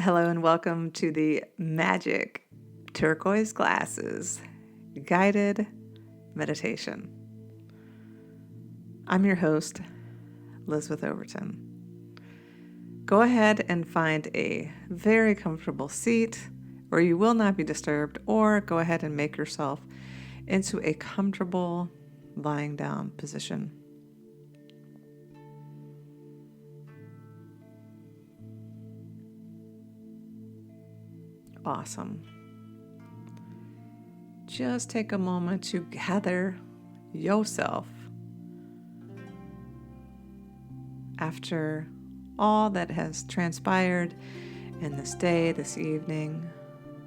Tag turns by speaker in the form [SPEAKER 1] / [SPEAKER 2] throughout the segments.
[SPEAKER 1] Hello and welcome to the Magic Turquoise Glasses guided meditation. I'm your host, Elizabeth Overton. Go ahead and find a very comfortable seat where you will not be disturbed, or go ahead and make yourself into a comfortable lying down position. Awesome. Just take a moment to gather yourself after all that has transpired in this day, this evening,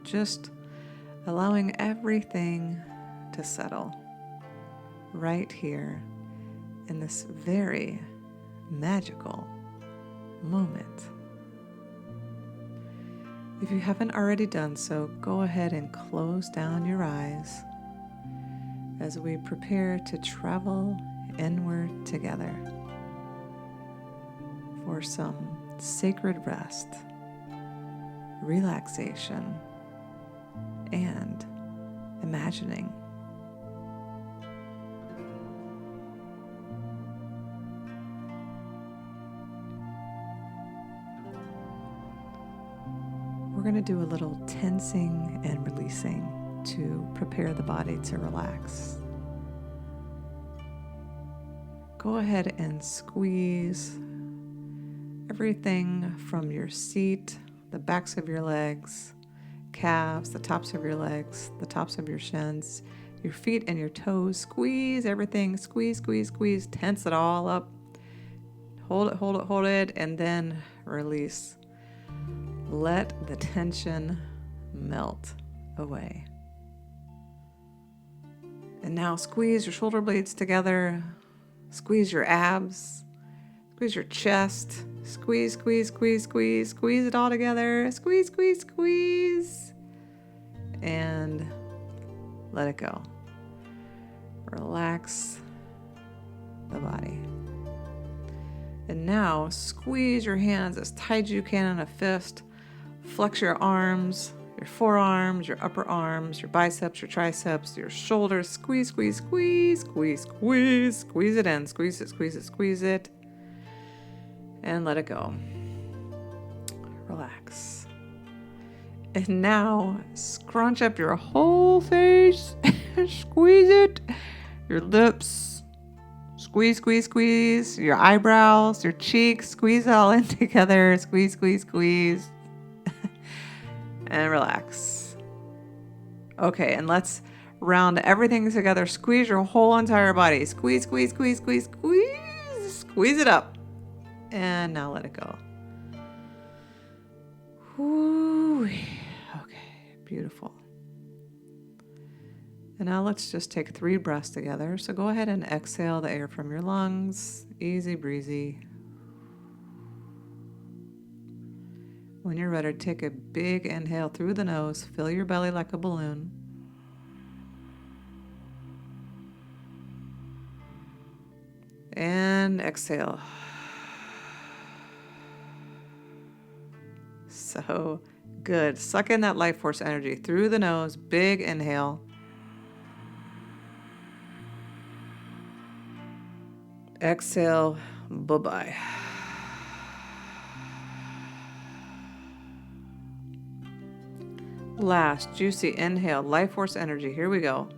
[SPEAKER 1] just allowing everything to settle right here in this very magical moment. If you haven't already done so, go ahead and close down your eyes as we prepare to travel inward together for some sacred rest, relaxation, and imagining. We're going to do a little tensing and releasing to prepare the body to relax. Go ahead and squeeze everything from your seat, the backs of your legs, calves, the tops of your legs, the tops of your shins, your feet and your toes. Squeeze everything, squeeze, squeeze, squeeze, tense it all up. Hold it, hold it, hold it, and then release. Let the tension melt away. And now squeeze your shoulder blades together, squeeze your abs, squeeze your chest, squeeze, squeeze, squeeze, squeeze, squeeze it all together, squeeze, squeeze, squeeze, and let it go. Relax the body. And now squeeze your hands as tight as you can in a fist. Flex your arms, your forearms, your upper arms, your biceps, your triceps, your shoulders. Squeeze, squeeze, squeeze, squeeze, squeeze. Squeeze it in. Squeeze it, squeeze it, squeeze it. And let it go. Relax. And now scrunch up your whole face. Squeeze it. Your lips. Squeeze, squeeze, squeeze. Your eyebrows, your cheeks. Squeeze it all in together. Squeeze, squeeze, squeeze. And relax. Okay, and let's round everything together. Squeeze your whole entire body. Squeeze, squeeze, squeeze, squeeze, squeeze. Squeeze it up. And now let it go. Whew. Okay, beautiful. And now let's just take 3 breaths together. So go ahead and exhale the air from your lungs. Easy breezy. When you're ready, take a big inhale through the nose. Fill your belly like a balloon. And exhale. So good. Suck in that life force energy through the nose. Big inhale. Exhale. Bye-bye. Last, juicy inhale, life force energy. Here we go.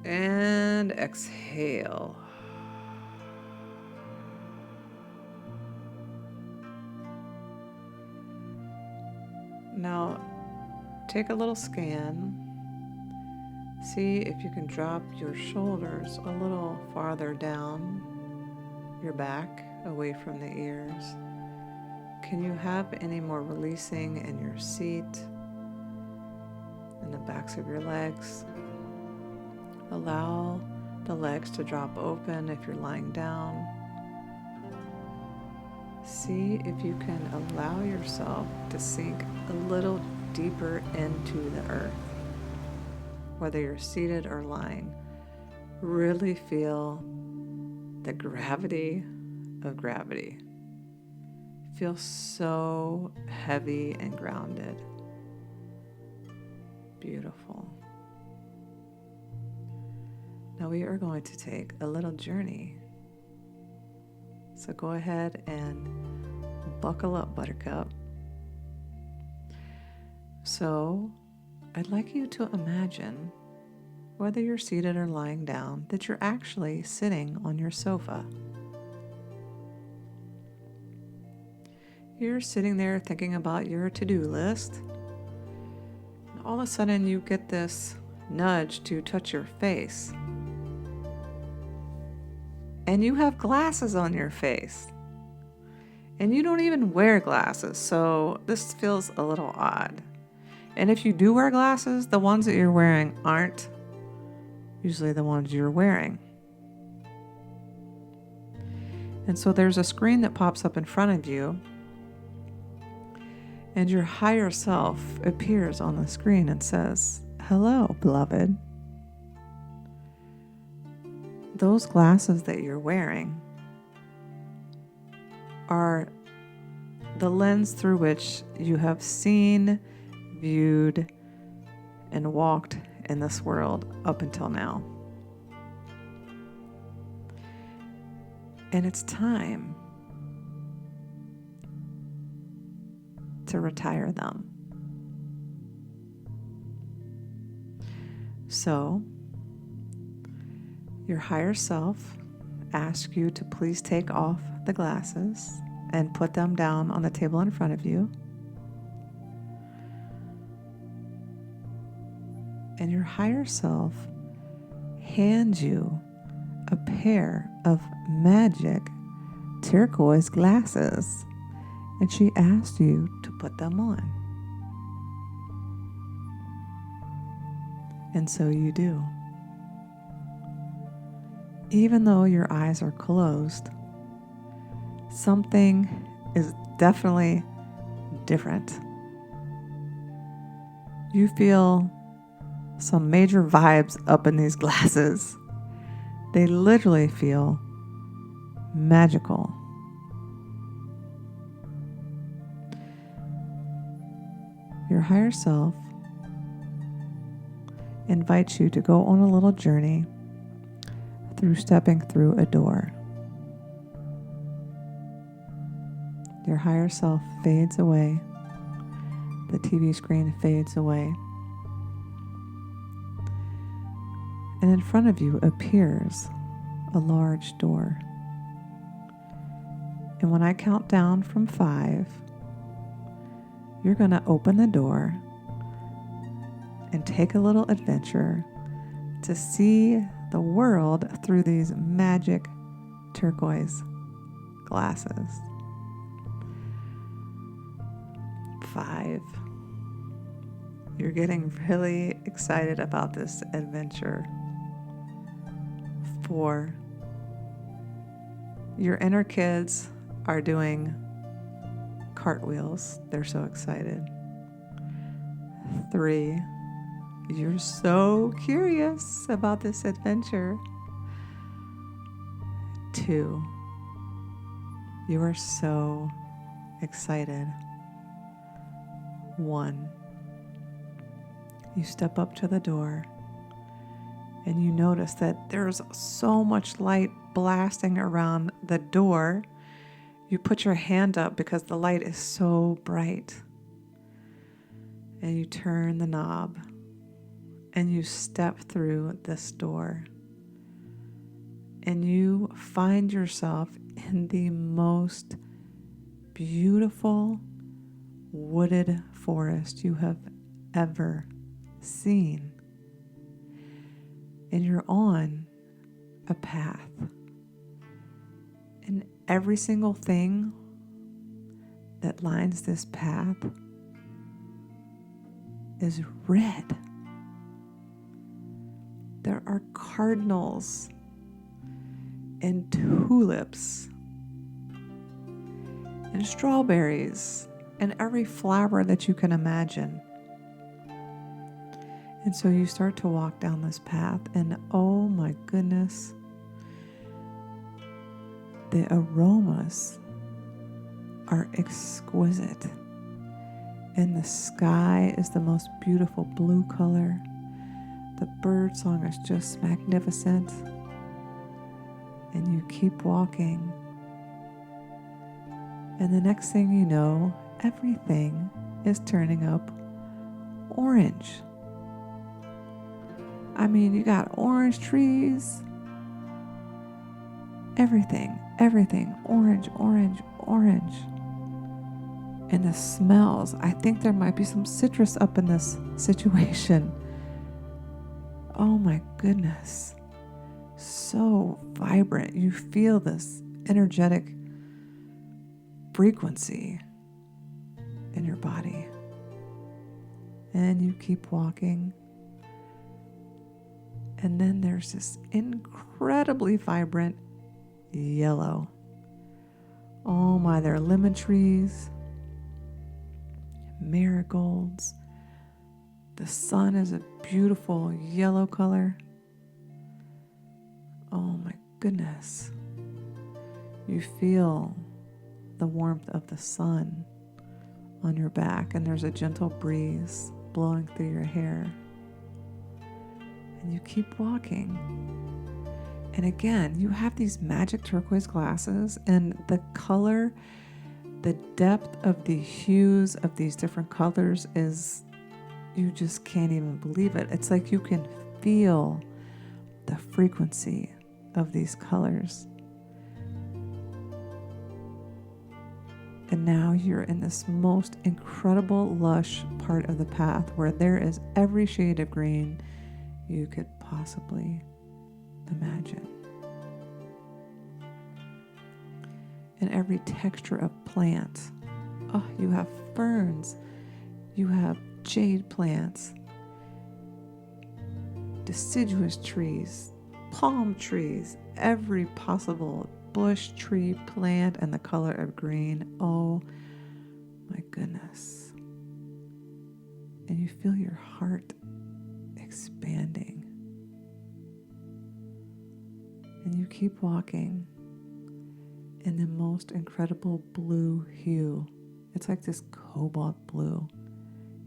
[SPEAKER 1] And exhale. Now, take a little scan. See if you can drop your shoulders a little farther down your back, away from the ears. Can you have any more releasing in your seat, in the backs of your legs? Allow the legs to drop open if you're lying down. See if you can allow yourself to sink a little deeper into the earth, whether you're seated or lying. Really feel the gravity of gravity. Feel so heavy and grounded. Beautiful. Now we are going to take a little journey. So go ahead and buckle up, Buttercup. So I'd like you to imagine, whether you're seated or lying down, that you're actually sitting on your sofa. You're sitting there thinking about your to-do list. And all of a sudden you get this nudge to touch your face. And you have glasses on your face. And you don't even wear glasses, so this feels a little odd. And if you do wear glasses, the ones that you're wearing aren't usually the ones you're wearing. And so there's a screen that pops up in front of you, and your higher self appears on the screen and says, "Hello, beloved. Those glasses that you're wearing are the lens through which you have seen, viewed, and walked in this world up until now. And it's time to retire them. So, your higher self asks you to please take off the glasses and put them down on the table in front of you. And your higher self hands you a pair of Magic Turquoise Glasses, and she asks you to put them on. And so you do. Even though your eyes are closed, something is definitely different. You feel some major vibes up in these glasses. They literally feel magical. Your higher self invites you to go on a little journey through stepping through a door. Your higher self fades away. The TV screen fades away. And in front of you appears a large door. And when I count down from 5, you're going to open the door and take a little adventure to see the world through these Magic Turquoise Glasses. 5. You're getting really excited about this adventure. 4. Your inner kids are doing cartwheels. They're so excited. 3. You're so curious about this adventure. 2. You are so excited. 1. You step up to the door and you notice that there's so much light blasting around the door. You put your hand up because the light is so bright. And you turn the knob and you step through this door. And you find yourself in the most beautiful wooded forest you have ever seen. And you're on a path. And every single thing that lines this path is red. There are cardinals and tulips and strawberries and every flower that you can imagine. And so you start to walk down this path, and oh my goodness, the aromas are exquisite. And the sky is the most beautiful blue color. The bird song is just magnificent. And you keep walking. And the next thing you know, everything is turning up orange. I mean, you got orange trees. Everything, orange, orange, orange. And the smells, I think there might be some citrus up in this situation. Oh my goodness. So vibrant. You feel this energetic frequency in your body. And you keep walking. And then there's this incredibly vibrant yellow. Oh my, there are lemon trees, marigolds. The sun is a beautiful yellow color. Oh my goodness. You feel the warmth of the sun on your back, and there's a gentle breeze blowing through your hair. And you keep walking. And again, you have these magic turquoise glasses, and the color, the depth of the hues of these different colors is, you just can't even believe it. It's like you can feel the frequency of these colors. And now you're in this most incredible, lush part of the path where there is every shade of green you could possibly imagine. And every texture of plant. Oh, you have ferns, you have jade plants, deciduous trees, palm trees, every possible bush, tree, plant, and the color of green. Oh my goodness. And you feel your heart expanding. And you keep walking in the most incredible blue hue. It's like this cobalt blue.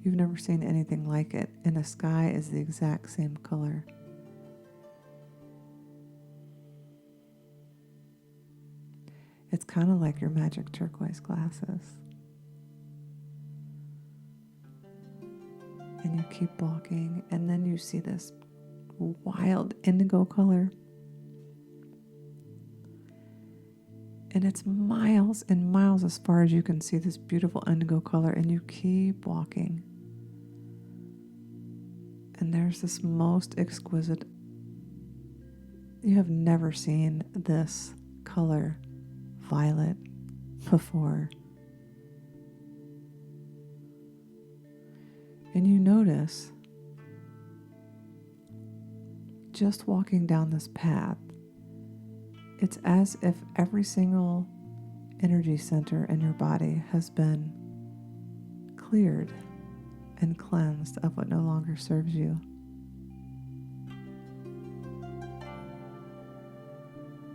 [SPEAKER 1] You've never seen anything like it. And the sky is the exact same color. It's kind of like your magic turquoise glasses. And you keep walking, and then you see this wild indigo color. And it's miles and miles as far as you can see this beautiful indigo color, and you keep walking. And there's this most exquisite, you have never seen this color violet before. And you notice, just walking down this path, it's as if every single energy center in your body has been cleared and cleansed of what no longer serves you.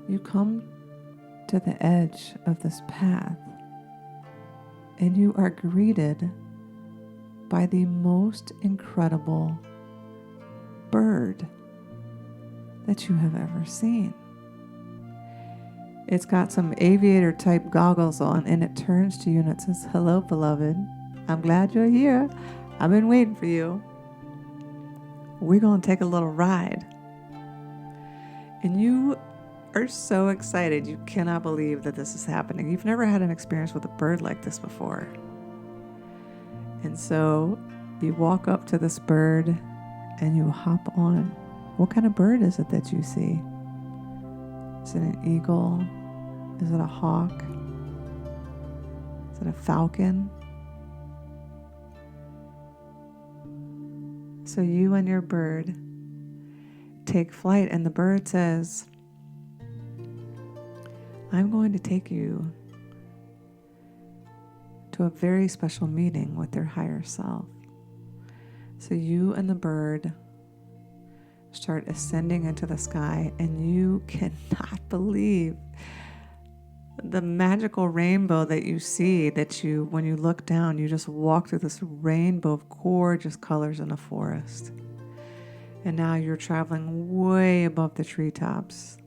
[SPEAKER 1] You come to the edge of this path, and you are greeted by the most incredible bird that you have ever seen. It's got some aviator type goggles on, and it turns to you and it says, "Hello, beloved. I'm glad you're here. I've been waiting for you. We're going to take a little ride." And you are so excited. You cannot believe that this is happening. You've never had an experience with a bird like this before. And so you walk up to this bird and you hop on. What kind of bird is it that you see? Is it an eagle? Is it a hawk? Is it a falcon? So you and your bird take flight, and the bird says, "I'm going to take you to a very special meeting with your higher self." So you and the bird start ascending into the sky, and you cannot believe the magical rainbow that you see, that you, when you look down, you just walk through this rainbow of gorgeous colors in a forest. And now you're traveling way above the treetops.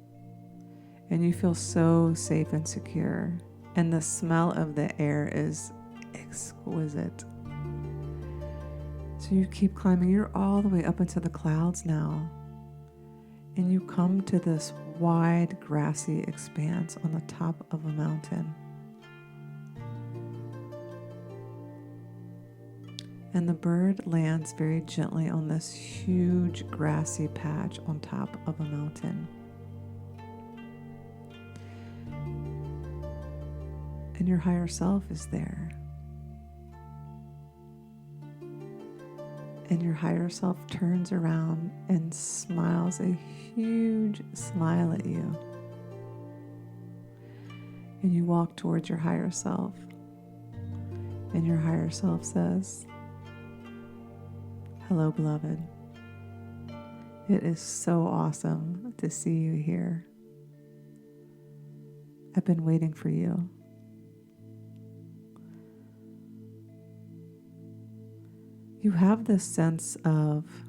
[SPEAKER 1] And you feel so safe and secure. And the smell of the air is exquisite. So you keep climbing. You're all the way up into the clouds now. And you come to this wide, grassy expanse on the top of a mountain. And the bird lands very gently on this huge grassy patch on top of a mountain. And your higher self is there. And your higher self turns around and smiles a huge smile at you. And you walk towards your higher self. And your higher self says, "Hello, beloved. It is so awesome to see you here. I've been waiting for you." You have this sense of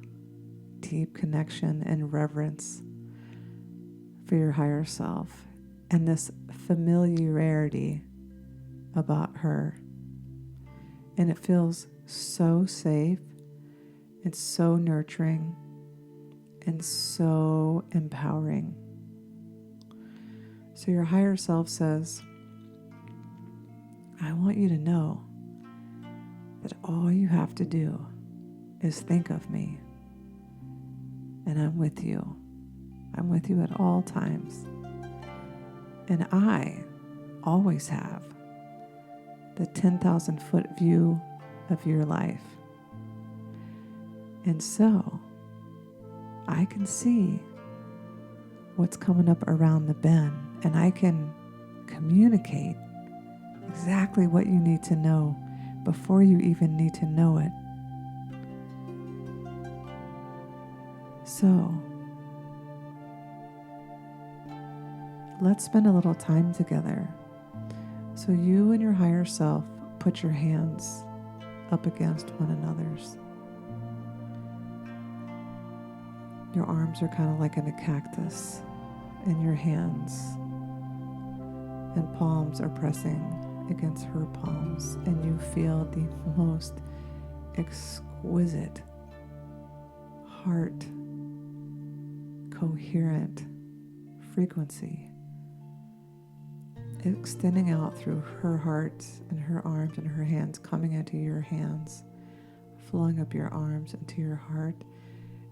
[SPEAKER 1] deep connection and reverence for your higher self and this familiarity about her. And it feels so safe and so nurturing and so empowering. So your higher self says, "I want you to know that all you have to do is think of me, and I'm with you. I'm with you at all times. And I always have the 10,000 foot view of your life. And so I can see what's coming up around the bend, and I can communicate exactly what you need to know before you even need to know it. So let's spend a little time together." So you and your higher self put your hands up against one another's. Your arms are kind of like in a cactus, and your hands and palms are pressing against her palms, and you feel the most exquisite, heart coherent frequency extending out through her heart and her arms and her hands, coming into your hands, flowing up your arms into your heart,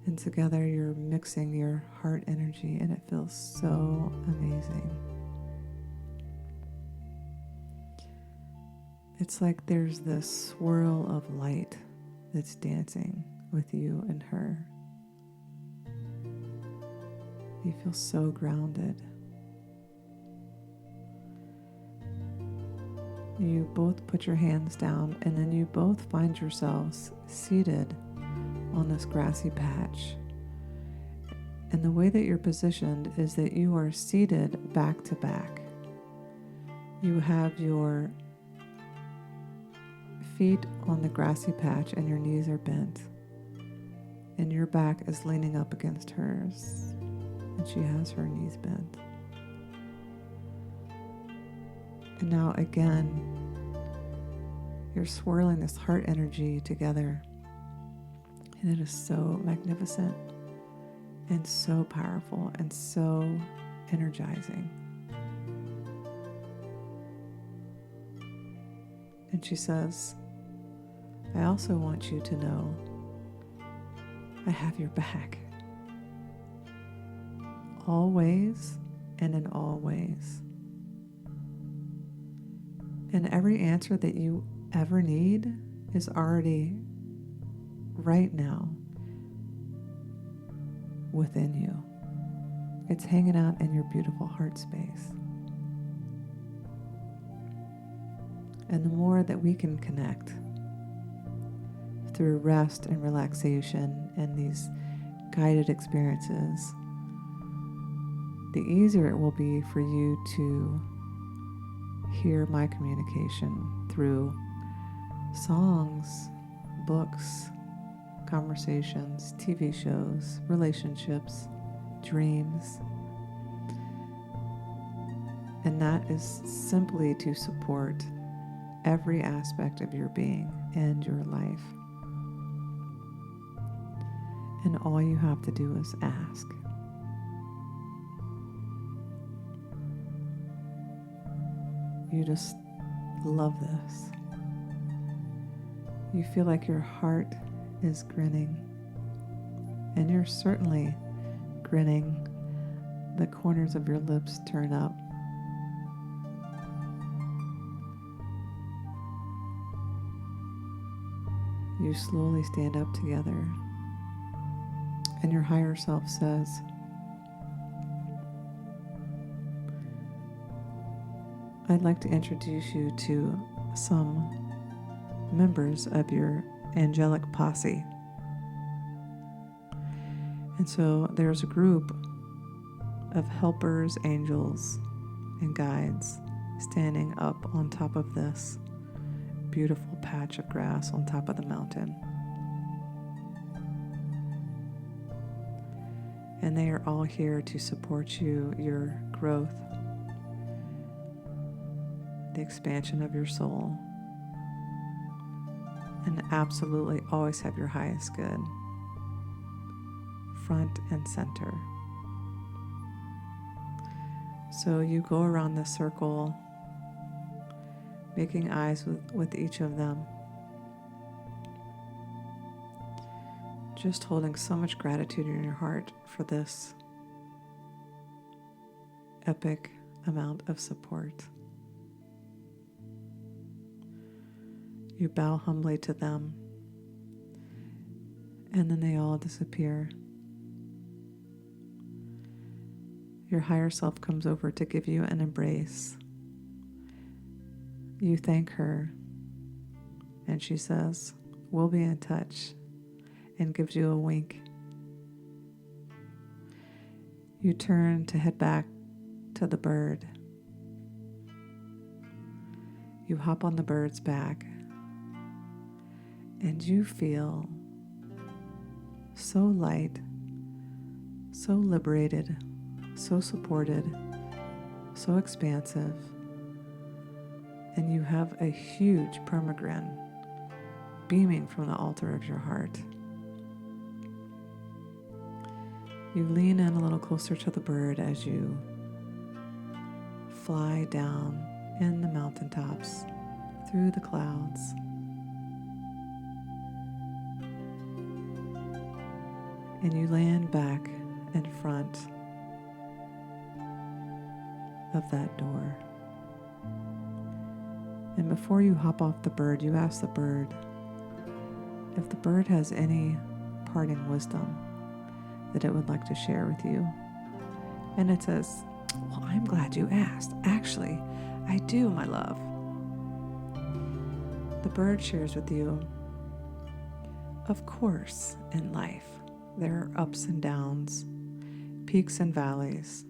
[SPEAKER 1] and together you're mixing your heart energy, and it feels so amazing. It's like there's this swirl of light that's dancing with you and her. You feel so grounded. You both put your hands down, and then you both find yourselves seated on this grassy patch. And the way that you're positioned is that you are seated back to back. You have your feet on the grassy patch and your knees are bent, and your back is leaning up against hers, and she has her knees bent. And now again, you're swirling this heart energy together, and it is so magnificent and so powerful and so energizing. And she says, "I also want you to know I have your back. Always and in all ways. And every answer that you ever need is already right now within you. It's hanging out in your beautiful heart space. And the more that we can connect through rest and relaxation and these guided experiences, the easier it will be for you to hear my communication through songs, books, conversations, TV shows, relationships, dreams. And that is simply to support every aspect of your being and your life. And all you have to do is ask. You just love this. You feel like your heart is grinning, and you're certainly grinning. The corners of your lips turn up. You slowly stand up together, and your higher self says, I'd like to introduce you to some members of your angelic posse. And so there's a group of helpers, angels, and guides standing up on top of this beautiful patch of grass on top of the mountain. And they are all here to support you, your growth, the expansion of your soul, and absolutely always have your highest good front and center. So you go around this circle, making eyes with each of them, just holding so much gratitude in your heart for this epic amount of support. You bow humbly to them, and then they all disappear. Your higher self comes over to give you an embrace. You thank her, and she says, "We'll be in touch," and gives you a wink. You turn to head back to the bird. You hop on the bird's back, and you feel so light, so liberated, so supported, so expansive, and you have a huge permagrin beaming from the altar of your heart. You lean in a little closer to the bird as you fly down in the mountaintops through the clouds. And you land back in front of that door. And before you hop off the bird, you ask the bird if the bird has any parting wisdom that it would like to share with you. And it says, "Well, I'm glad you asked. Actually, I do, my love." The bird shares with you, of course, in life, there are ups and downs, peaks and valleys.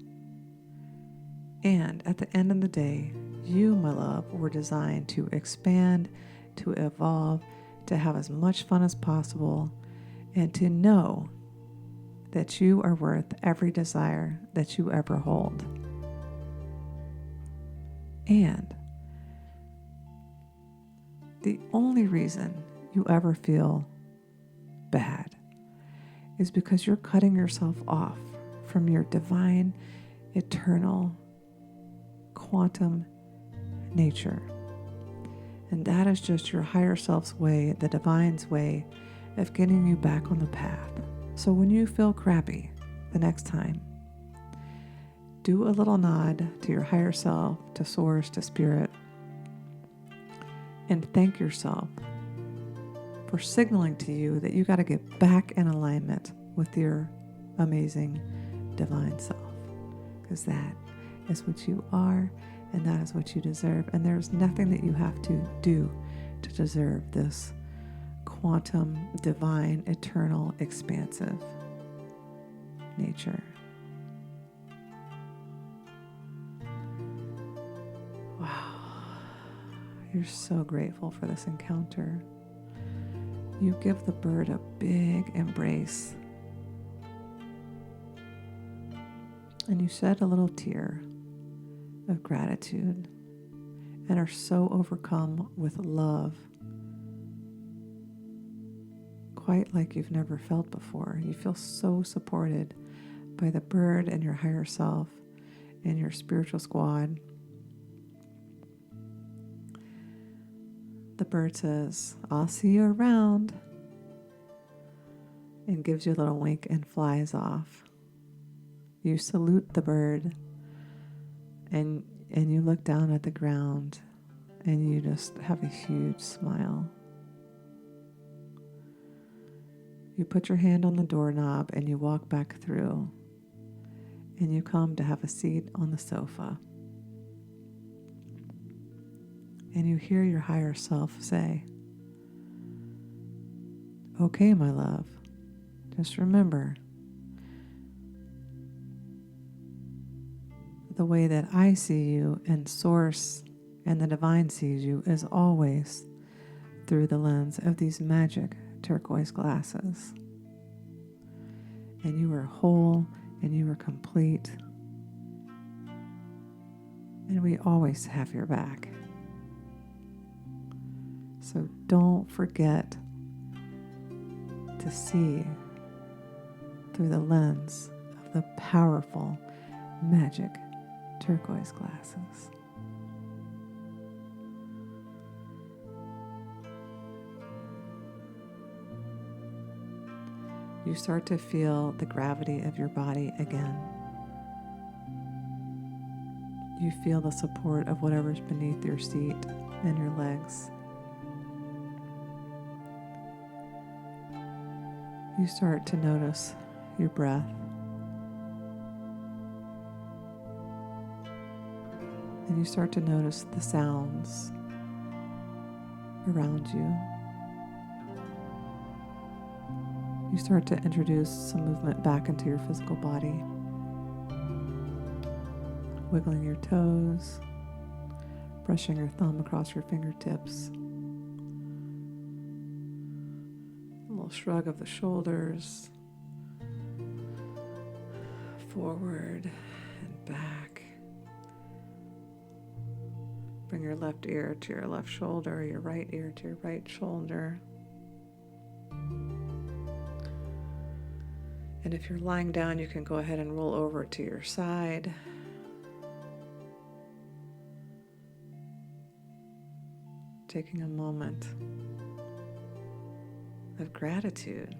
[SPEAKER 1] And at the end of the day, you, my love, were designed to expand, to evolve, to have as much fun as possible, and to know that you are worth every desire that you ever hold. And the only reason you ever feel bad is because you're cutting yourself off from your divine, eternal, quantum nature. And that is just your higher self's way, the divine's way of getting you back on the path. So when you feel crappy the next time, do a little nod to your higher self, to source, to spirit, and thank yourself for signaling to you that you got to get back in alignment with your amazing divine self, because that is what you are, and that is what you deserve. And there's nothing that you have to do to deserve this quantum, divine, eternal, expansive nature. Wow. You're so grateful for this encounter. You give the bird a big embrace. And you shed a little tear of gratitude and are so overcome with love, quite like you've never felt before. You feel so supported by the bird and your higher self and your spiritual squad. The bird says, "I'll see you around," and gives you a little wink and flies off. You salute the bird and you look down at the ground and you just have a huge smile. You put your hand on the doorknob and you walk back through and you come to have a seat on the sofa. And you hear your higher self say, "Okay, my love, just remember, the way that I see you and Source and the Divine sees you is always through the lens of these magic turquoise glasses. And you are whole and you are complete. And we always have your back. So don't forget to see through the lens of the powerful magic turquoise glasses." You start to feel the gravity of your body again. You feel the support of whatever's beneath your seat and your legs. You start to notice your breath. And you start to notice the sounds around you. You start to introduce some movement back into your physical body. Wiggling your toes, brushing your thumb across your fingertips. A little shrug of the shoulders, forward and back. Bring your left ear to your left shoulder, your right ear to your right shoulder. And if you're lying down, you can go ahead and roll over to your side. Taking a moment of gratitude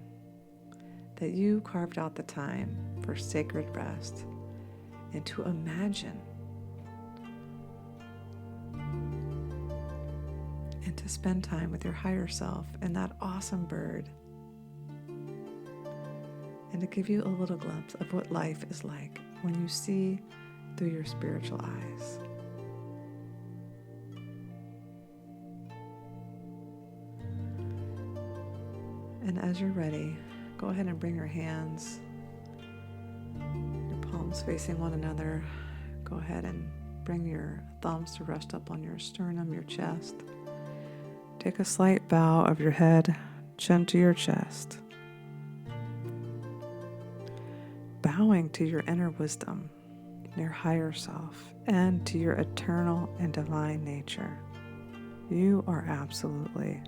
[SPEAKER 1] that you carved out the time for sacred rest and to imagine and to spend time with your higher self and that awesome bird, and to give you a little glimpse of what life is like when you see through your spiritual eyes. And as you're ready, go ahead and bring your hands, your palms facing one another. Go ahead and bring your thumbs to rest up on your sternum, your chest. Take a slight bow of your head, chin to your chest. Bowing to your inner wisdom, your higher self, and to your eternal and divine nature. You are absolutely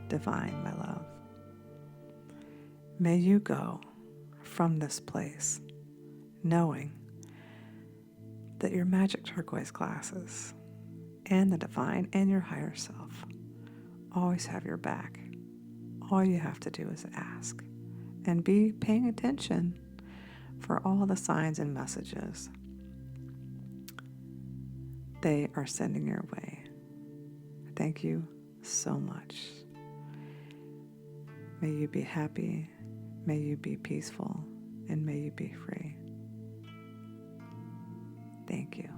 [SPEAKER 1] divine, my love. May you go from this place knowing that your magic turquoise glasses and the divine and your higher self always have your back. All you have to do is ask and be paying attention for all the signs and messages they are sending your way. Thank you so much. May you be happy, may you be peaceful, and may you be free. Thank you.